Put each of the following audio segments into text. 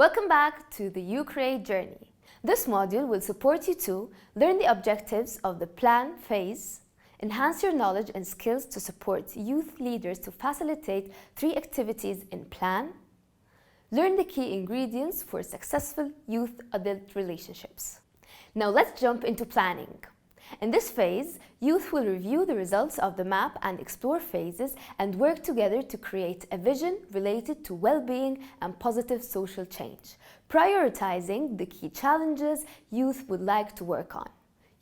Welcome back to the UCreate journey. This module will support you to learn the objectives of the plan phase, enhance your knowledge and skills to support youth leaders to facilitate 3 activities in plan, learn the key ingredients for successful youth-adult relationships. Now let's jump into planning. In this phase, youth will review the results of the map and explore phases and work together to create a vision related to well-being and positive social change, prioritizing the key challenges youth would like to work on.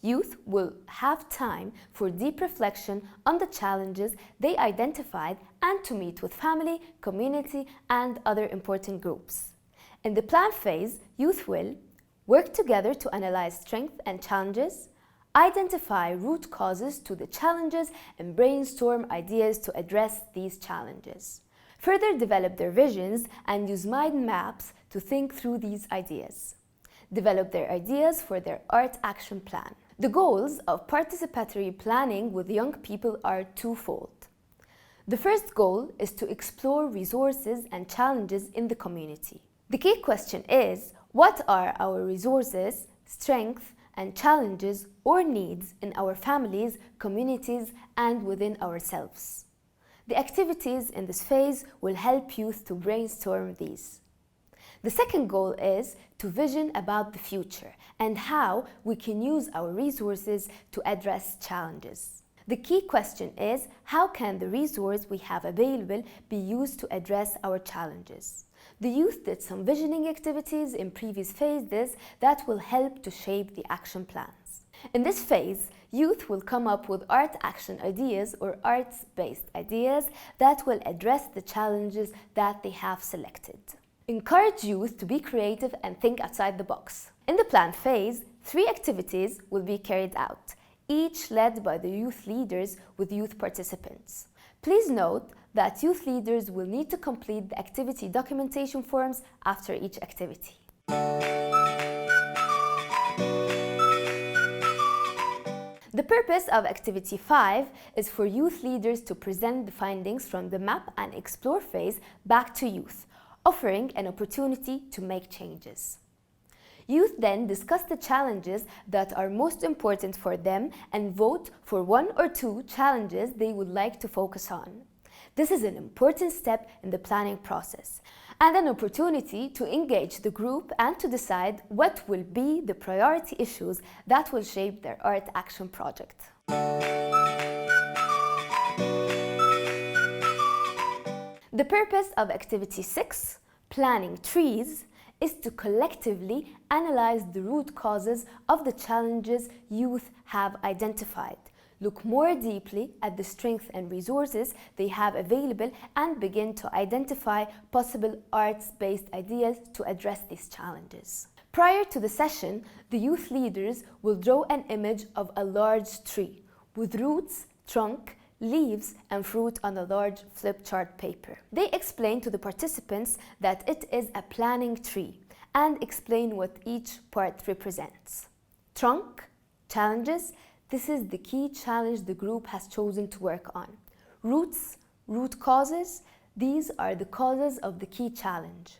Youth will have time for deep reflection on the challenges they identified and to meet with family, community, and other important groups. In the plan phase, youth will work together to analyze strengths and challenges, identify root causes to the challenges and brainstorm ideas to address these challenges. Further develop their visions and use mind maps to think through these ideas. Develop their ideas for their art action plan. The goals of participatory planning with young people are twofold. The first goal is to explore resources and challenges in the community. The key question is, what are our resources, strengths, and challenges or needs in our families, communities, and within ourselves? The activities in this phase will help youth to brainstorm these. The second goal is to vision about the future and how we can use our resources to address challenges. The key question is, how can the resource we have available be used to address our challenges? The youth did some visioning activities in previous phases that will help to shape the action plans. In this phase, youth will come up with art action ideas or arts-based ideas that will address the challenges that they have selected. Encourage youth to be creative and think outside the box. In the plan phase, 3 activities will be carried out, each led by the youth leaders with youth participants. Please note that youth leaders will need to complete the activity documentation forms after each activity. The purpose of Activity 5 is for youth leaders to present the findings from the map and explore phase back to youth, offering an opportunity to make changes. Youth then discuss the challenges that are most important for them and vote for 1 or 2 challenges they would like to focus on. This is an important step in the planning process and an opportunity to engage the group and to decide what will be the priority issues that will shape their art action project. The purpose of Activity 6, Planning Trees, is to collectively analyze the root causes of the challenges youth have identified, look more deeply at the strengths and resources they have available, and begin to identify possible arts-based ideas to address these challenges. Prior to the session, the youth leaders will draw an image of a large tree with roots, trunk, leaves, and fruit on a large flip chart paper. They explain to the participants that it is a planning tree and explain what each part represents. Trunk, challenges, this is the key challenge the group has chosen to work on. Roots, root causes, these are the causes of the key challenge.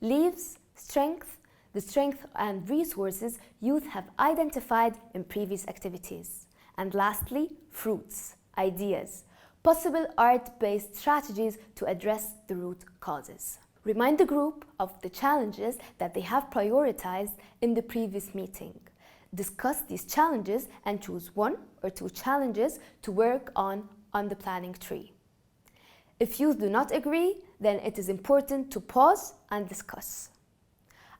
Leaves, strength, the strength and resources youth have identified in previous activities. And lastly, fruits, ideas, possible art-based strategies to address the root causes. Remind the group of the challenges that they have prioritized in the previous meeting. Discuss these challenges and choose 1 or 2 challenges to work on the planning tree. If youth do not agree, then it is important to pause and discuss.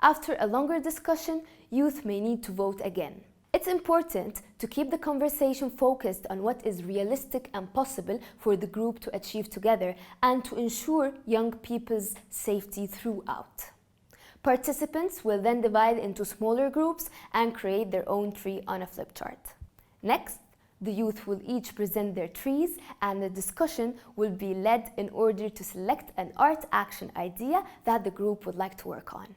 After a longer discussion, youth may need to vote again. It's important to keep the conversation focused on what is realistic and possible for the group to achieve together and to ensure young people's safety throughout. Participants will then divide into smaller groups and create their own tree on a flip chart. Next, the youth will each present their trees and the discussion will be led in order to select an art action idea that the group would like to work on.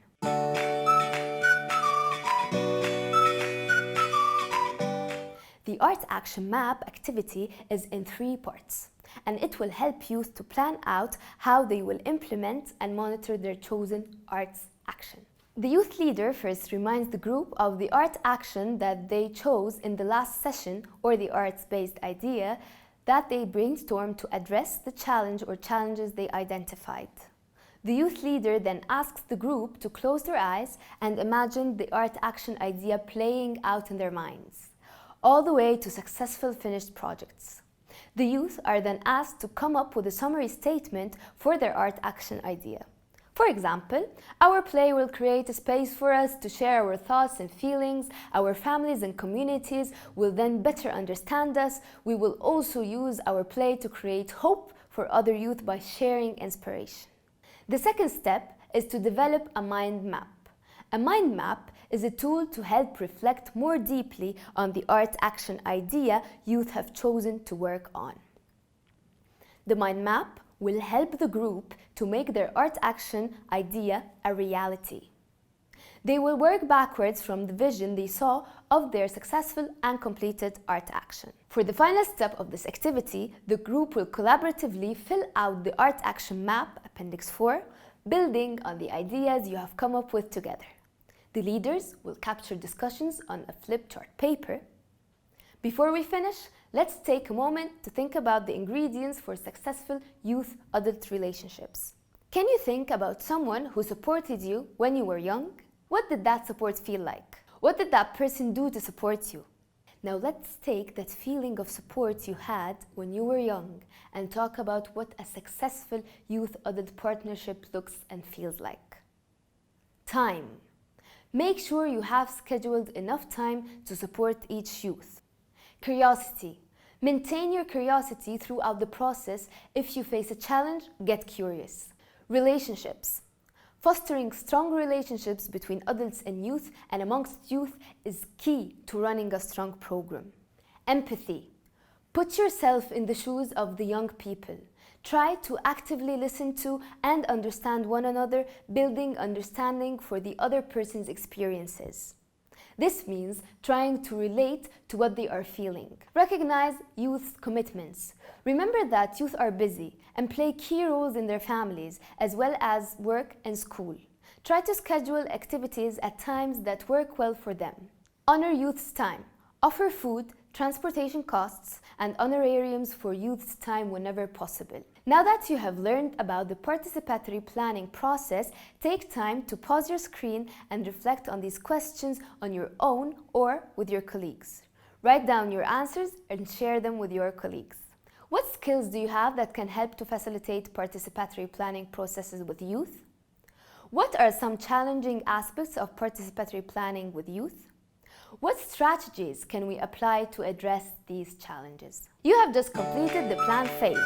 The art action map activity is in 3 parts, and it will help youth to plan out how they will implement and monitor their chosen arts action. The youth leader first reminds the group of the art action that they chose in the last session or the arts-based idea that they brainstormed to address the challenge or challenges they identified. The youth leader then asks the group to close their eyes and imagine the art action idea playing out in their minds, all the way to successful finished projects. The youth are then asked to come up with a summary statement for their art action idea. For example, our play will create a space for us to share our thoughts and feelings. Our families and communities will then better understand us. We will also use our play to create hope for other youth by sharing inspiration. The second step is to develop a mind map. A mind map is a tool to help reflect more deeply on the art action idea youth have chosen to work on. The mind map will help the group to make their art action idea a reality. They will work backwards from the vision they saw of their successful and completed art action. For the final step of this activity, the group will collaboratively fill out the art action map, Appendix 4, building on the ideas you have come up with together. The leaders will capture discussions on a flip chart paper. Before we finish, let's take a moment to think about the ingredients for successful youth-adult relationships. Can you think about someone who supported you when you were young? What did that support feel like? What did that person do to support you? Now let's take that feeling of support you had when you were young and talk about what a successful youth-adult partnership looks and feels like. Time. Make sure you have scheduled enough time to support each youth. Curiosity. Maintain your curiosity throughout the process. If you face a challenge, get curious. Relationships. Fostering strong relationships between adults and youth and amongst youth is key to running a strong program. Empathy. Put yourself in the shoes of the young people. Try to actively listen to and understand one another, building understanding for the other person's experiences. This means trying to relate to what they are feeling. Recognize youth's commitments. Remember that youth are busy and play key roles in their families as well as work and school. Try to schedule activities at times that work well for them. Honor youth's time. Offer food, transportation costs, and honorariums for youth's time whenever possible. Now that you have learned about the participatory planning process, take time to pause your screen and reflect on these questions on your own or with your colleagues. Write down your answers and share them with your colleagues. What skills do you have that can help to facilitate participatory planning processes with youth? What are some challenging aspects of participatory planning with youth? What strategies can we apply to address these challenges? You have just completed the plan phase.